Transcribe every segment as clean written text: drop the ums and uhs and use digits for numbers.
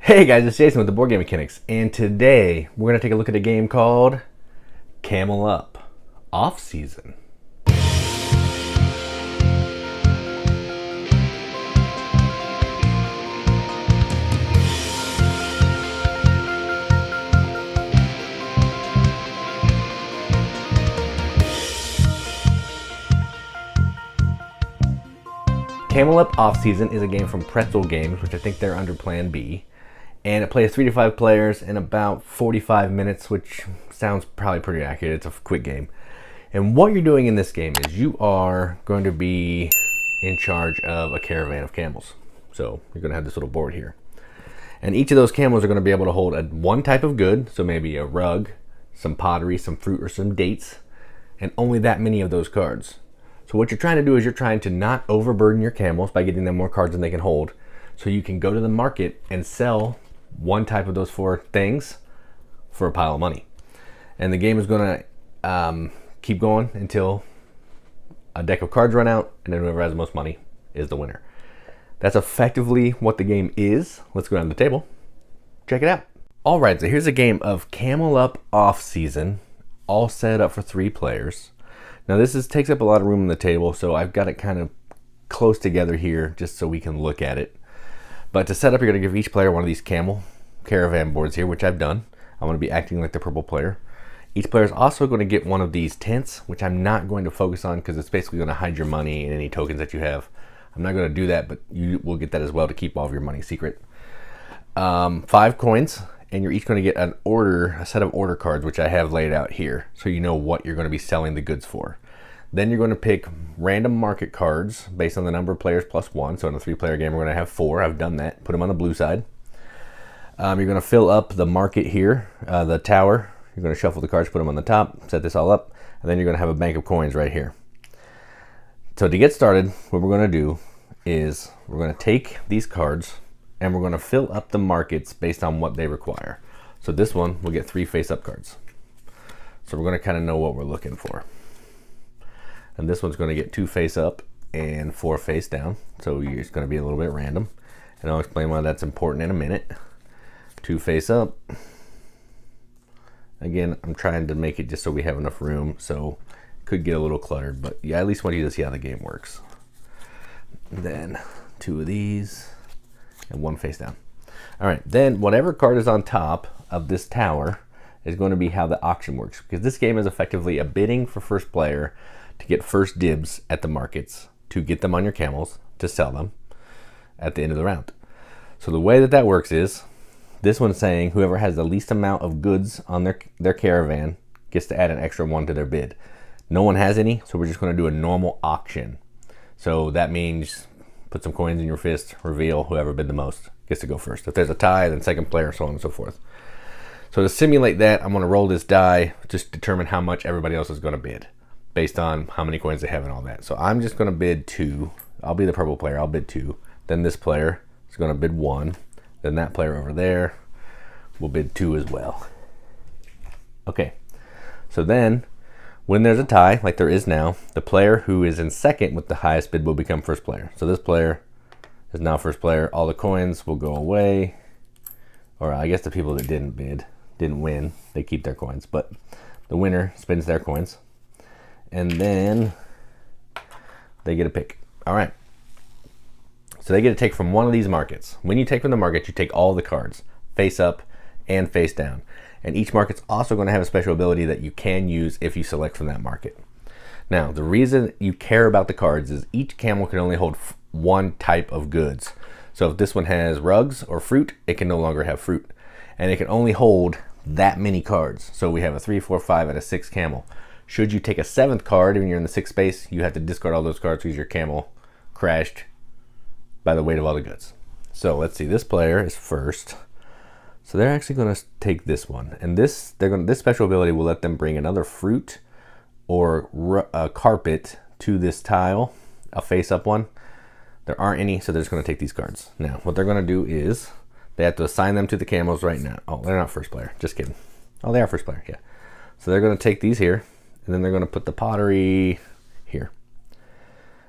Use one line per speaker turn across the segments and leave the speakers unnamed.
Hey guys, it's Jason with the Board Game Mechanics, and today we're going to take a look at a game called Camel Up, Off Season. Camel Up Off Season is a game from Pretzel Games, which I think they're under Plan B. And it plays 3 to 5 players in about 45 minutes, which sounds probably pretty accurate. It's a quick game. And what you're doing in this game is you are going to be in charge of a caravan of camels. So you're going to have this little board here. And each of those camels are going to be able to hold one type of good. So maybe a rug, some pottery, some fruit, or some dates. And only that many of those cards. So what you're trying to do is you're trying to not overburden your camels by getting them more cards than they can hold. So you can go to the market and sell one type of those 4 things for a pile of money. And the game is going to keep going until a deck of cards run out, and then whoever has the most money is the winner. That's effectively what the game is. Let's go down to the table, check it out. All right, so here's a game of Camel Up Off Season, all set up for 3 players. Now this takes up a lot of room on the table, so I've got it kind of close together here just so we can look at it. But to set up, you're going to give each player one of these camel caravan boards here, which I've done. I'm going to be acting like the purple player. Each player is also going to get one of these tents, which I'm not going to focus on because it's basically going to hide your money and any tokens that you have. I'm not going to do that, but you will get that as well to keep all of your money secret. 5 coins, and you're each going to get a set of order cards, which I have laid out here, so you know what you're going to be selling the goods for. Then you're going to pick random market cards based on the number of players plus 1. So in a 3-player game, we're going to have 4. I've done that. Put them on the blue side. You're going to fill up the market here, the tower. You're going to shuffle the cards, put them on the top, set this all up, and then you're going to have a bank of coins right here. So to get started, what we're going to do is we're going to take these cards and we're going to fill up the markets based on what they require. So this one will get 3 face-up cards. So we're going to kind of know what we're looking for. And this one's going to get 2 face up and 4 face down. So it's going to be a little bit random. And I'll explain why that's important in a minute. 2 face up. Again, I'm trying to make it just so we have enough room. So it could get a little cluttered. But yeah, I at least want you to see how the game works. And then 2 of these and 1 face down. All right, then whatever card is on top of this tower is going to be how the auction works. Because this game is effectively a bidding for first player to get first dibs at the markets, to get them on your camels, to sell them at the end of the round. So the way that works is, this one's saying whoever has the least amount of goods on their caravan gets to add an extra 1 to their bid. No one has any, so we're just going to do a normal auction. So that means put some coins in your fist, reveal whoever bid the most gets to go first. If there's a tie, then second player, so on and so forth. So to simulate that, I'm going to roll this die, just determine how much everybody else is going to bid, based on how many coins they have and all that. So I'm just going to bid 2. I'll be the purple player. I'll bid 2. Then this player is going to bid 1. Then that player over there will bid 2 as well. Okay. So then, when there's a tie, like there is now, the player who is in second with the highest bid will become first player. So this player is now first player. All the coins will go away. Or I guess the people that didn't win, they keep their coins. But the winner spends their coins. And then they get a pick. All right. So they get to take from one of these markets. When you take from the market, you take all the cards, face up and face down. And each market's also going to have a special ability that you can use if you select from that market. Now, the reason you care about the cards is each camel can only hold 1 type of goods. So if this one has rugs or fruit, it can no longer have fruit. And it can only hold that many cards. So we have a 3, 4, 5, and a 6 camel. Should you take a 7th card when you're in the 6th space, you have to discard all those cards because your camel crashed by the weight of all the goods. So let's see, this player is first. So they're actually going to take this one. And this special ability will let them bring another fruit or a carpet to this tile, a face-up one. There aren't any, so they're just going to take these cards. Now, what they're going to do is they have to assign them to the camels right now. Oh, they're not first player. Just kidding. Oh, they are first player, yeah. So they're going to take these here. And then they're going to put the pottery here.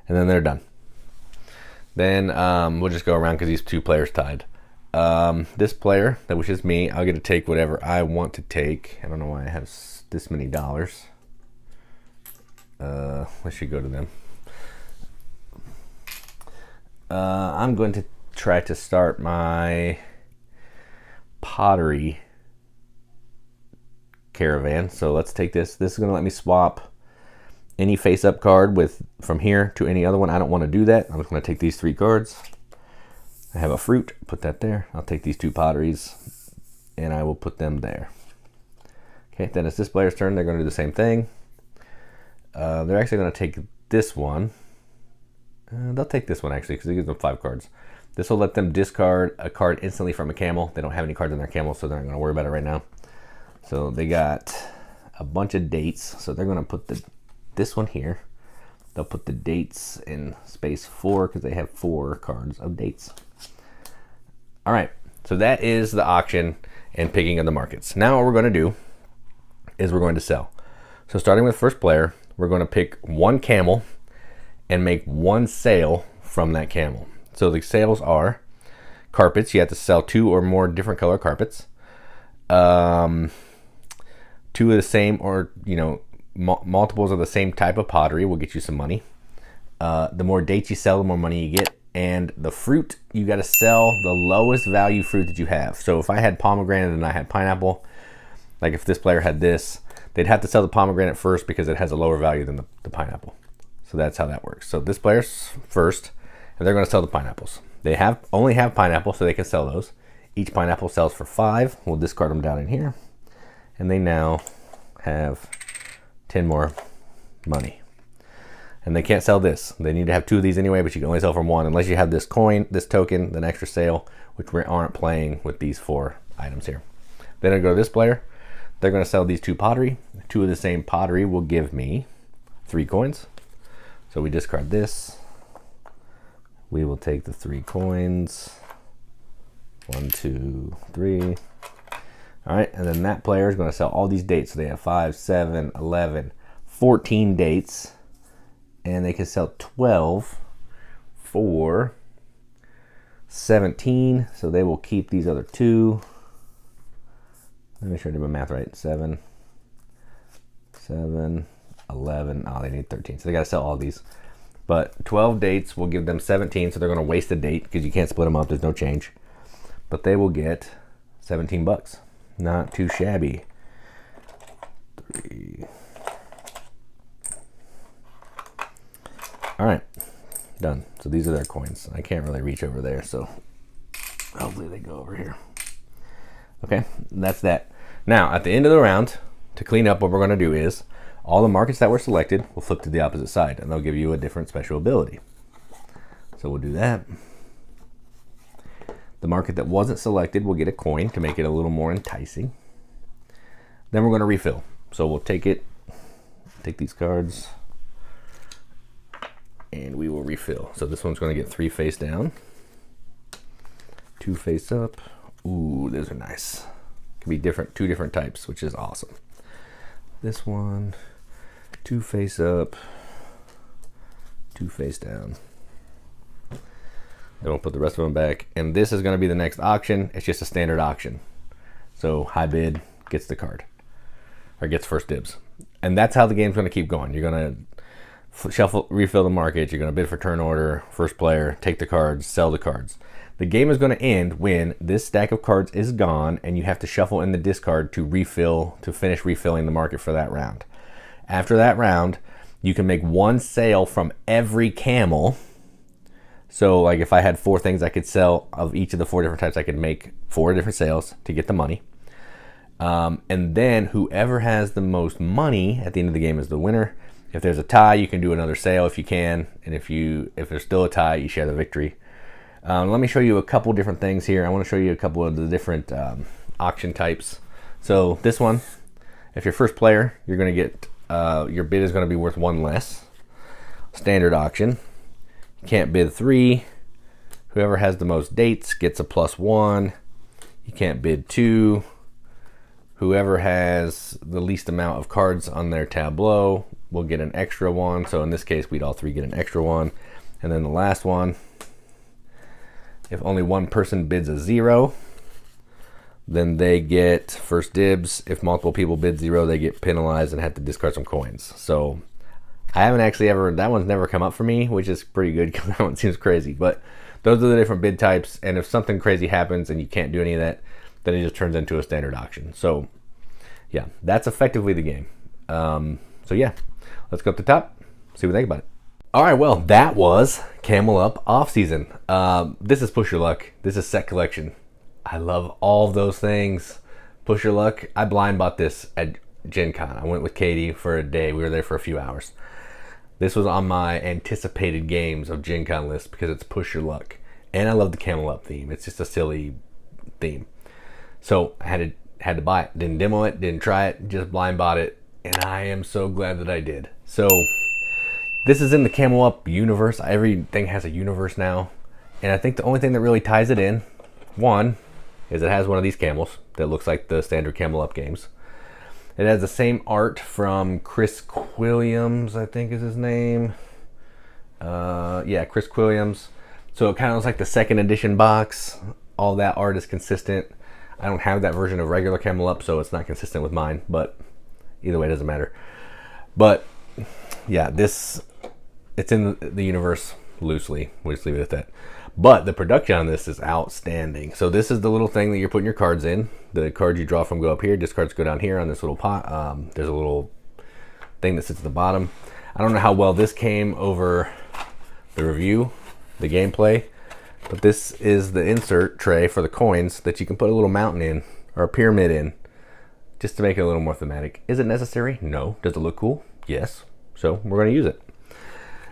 And then they're done. Then we'll just go around because these 2 players tied. This player, which is me, I'll get to take whatever I want to take. I don't know why I have this many dollars. Let's should go to them. I'm going to try to start my pottery caravan. So let's take this. This is going to let me swap any face-up card from here to any other one. I don't want to do that. I'm just going to take these 3 cards. I have a fruit, put that there. I'll take these 2 potteries and I will put them there. Okay, then it's this player's turn. They're going to do the same thing. They're actually going to take this one. They'll take this one actually because it gives them 5 cards. This will let them discard a card instantly from a camel. They don't have any cards in their camel, so they're not going to worry about it right now. So they got a bunch of dates. So they're going to put this one here. They'll put the dates in space 4 because they have 4 cards of dates. All right, so that is the auction and picking of the markets. Now what we're going to do is we're going to sell. So starting with first player, we're going to pick 1 camel and make 1 sale from that camel. So the sales are carpets. You have to sell 2 or more different color carpets. 2 of the same, or multiples of the same type of pottery will get you some money. The more dates you sell, the more money you get. And the fruit, you got to sell the lowest value fruit that you have. So if I had pomegranate and I had pineapple, like if this player had this, they'd have to sell the pomegranate first because it has a lower value than the pineapple. So that's how that works. So this player's first, and they're going to sell the pineapples. They only have pineapple, so they can sell those. Each pineapple sells for 5. We'll discard them down in here. And they now have 10 more money. And they can't sell this. They need to have 2 of these anyway, but you can only sell from 1 unless you have this coin, this token, an extra sale, which we aren't playing with these 4 items here. Then I go to this player. They're going to sell these 2 pottery. 2 of the same pottery will give me 3 coins. So we discard this. We will take the 3 coins. 1, 2, 3. All right, and then that player is going to sell all these dates. So they have 5, 7, 11, 14 dates. And they can sell 12 for 17. So they will keep these other 2. Let me make sure I did my math right. 7, 11. Oh, they need 13. So they got to sell all these. But 12 dates will give them 17. So they're going to waste a date because you can't split them up. There's no change. But they will get 17 bucks. Not too shabby. 3. All right, done. So these are their coins. I can't really reach over there, so hopefully they go over here. Okay, that's that. Now, at the end of the round, to clean up, what we're going to do is all the markets that were selected will flip to the opposite side, and they'll give you a different special ability. So we'll do that. The market that wasn't selected will get a coin to make it a little more enticing. Then we're going to refill. So we'll take these cards, and we will refill. So this one's going to get 3 face down, 2 face up. Ooh, those are nice. Can be 2 different types, which is awesome. This one, 2 face up, 2 face down. Then we'll put the rest of them back. And this is going to be the next auction. It's just a standard auction. So high bid gets the card, or gets first dibs. And that's how the game's going to keep going. You're going to shuffle, refill the market. You're going to bid for turn order, first player, take the cards, sell the cards. The game is going to end when this stack of cards is gone and you have to shuffle in the discard to finish refilling the market for that round. After that round, you can make 1 sale from every camel. So like if I had 4 things I could sell of each of the 4 different types, I could make 4 different sales to get the money. And then whoever has the most money at the end of the game is the winner. If there's a tie, you can do another sale if you can. And if there's still a tie, you share the victory. Let me show you a couple different things here. I want to show you a couple of the different auction types. So this one, if you're first player, you're going to get, your bid is going to be worth 1 less. Standard auction. You can't bid 3. Whoever has the most dates gets a +1. You can't bid 2. Whoever has the least amount of cards on their tableau will get an extra 1. So in this case, we'd all 3 get an extra 1. And then the last one, If only one person bids a 0, then they get first dibs. If multiple people bid 0, they get penalized and have to discard some coins. So I haven't actually ever, that one's never come up for me, which is pretty good because that one seems crazy. But those are the different bid types, and if something crazy happens and you can't do any of that, then it just turns into a standard auction. So yeah, that's effectively the game. So yeah, let's go up the top, see what we think about it. All right, well, that was Camel Up off season. This is Push Your Luck. This is set collection. I love all of those things. Push Your Luck. I blind bought this at Gen Con. I went with Katie for a day. We were there for a few hours. This was on my anticipated games of Gen Con list because it's Push Your Luck. And I love the Camel Up theme. It's just a silly theme. So I had to buy it. Didn't demo it, didn't try it, just blind bought it. And I am so glad that I did. So this is in the Camel Up universe. Everything has a universe now. And I think the only thing that really ties it in, one, is it has one of these camels that looks like the standard Camel Up games. It has the same art from Chris Quilliams, I think is his name. Yeah, Chris Quilliams. So it kind of looks like the second edition box. All that art is consistent. I don't have that version of regular Camel Up, so it's not consistent with mine, but either way, it doesn't matter. But yeah, it's in the universe loosely. We'll just leave it at that. But the production on this is outstanding. So this is the little thing that you're putting your cards in. The cards you draw from go up here. Discards go down here on this little pot. There's a little thing that sits at the bottom. I don't know how well this came over the review, the gameplay, but this is the insert tray for the coins that you can put a little mountain in or a pyramid in just to make it a little more thematic. Is it necessary? No. Does it look cool? Yes. So we're going to use it.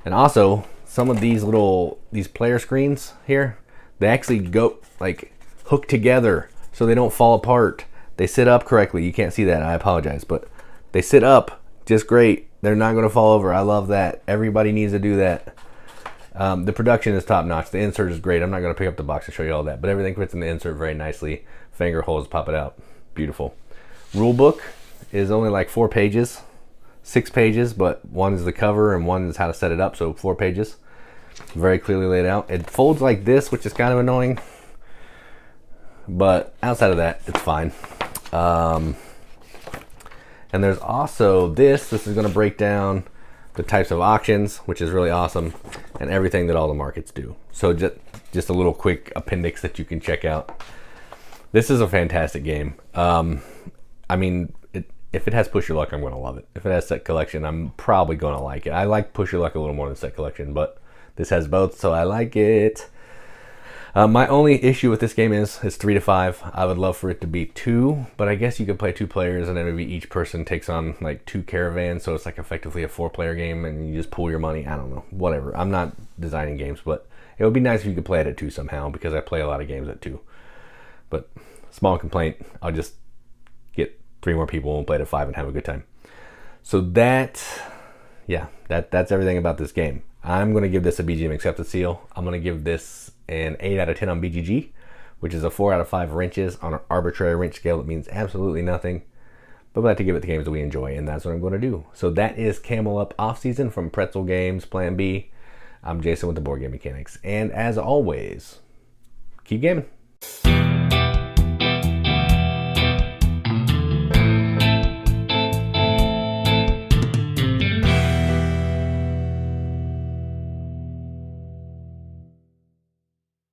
And also, some of these player screens here, they actually go like hook together so they don't fall apart. They sit up correctly. You can't see that, I apologize, but they sit up just great. They're not going to fall over. I love that. Everybody needs to do that. The production is top notch. The insert is great. I'm not going to pick up the box to show you all that, but everything fits in the insert very nicely. Finger holes pop it out. Beautiful. Rule book is only like 4 pages, 6 pages, but one is the cover and one is how to set it up, so 4 pages. Very clearly laid out. It folds like this, which is kind of annoying, but outside of that, it's fine. And there's also this is going to break down the types of auctions, which is really awesome, and everything that all the markets do. So just a little quick appendix that you can check out. This is a fantastic game. I mean, if it has Push Your Luck, I'm going to love it. If it has Set Collection, I'm probably going to like it. I like Push Your Luck a little more than Set Collection, but this has both, so I like it. My only issue with this game is it's 3 to 5. I would love for it to be 2, but I guess you could play 2 players and then maybe each person takes on like 2 caravans, so it's like effectively a 4-player game and you just pool your money. I don't know, whatever. I'm not designing games, but it would be nice if you could play it at 2 somehow because I play a lot of games at 2. But small complaint, I'll just get 3 more people and play it at 5 and have a good time. So that's everything about this game. I'm going to give this a BGM accepted seal. I'm going to give this an 8 out of 10 on BGG, which is a 4 out of 5 wrenches on an arbitrary wrench scale that means absolutely nothing. But we like to give it the games that we enjoy, and that's what I'm going to do. So that is Camel Up Off-Season from Pretzel Games Plan B. I'm Jason with the Board Game Mechanics. And as always, keep gaming.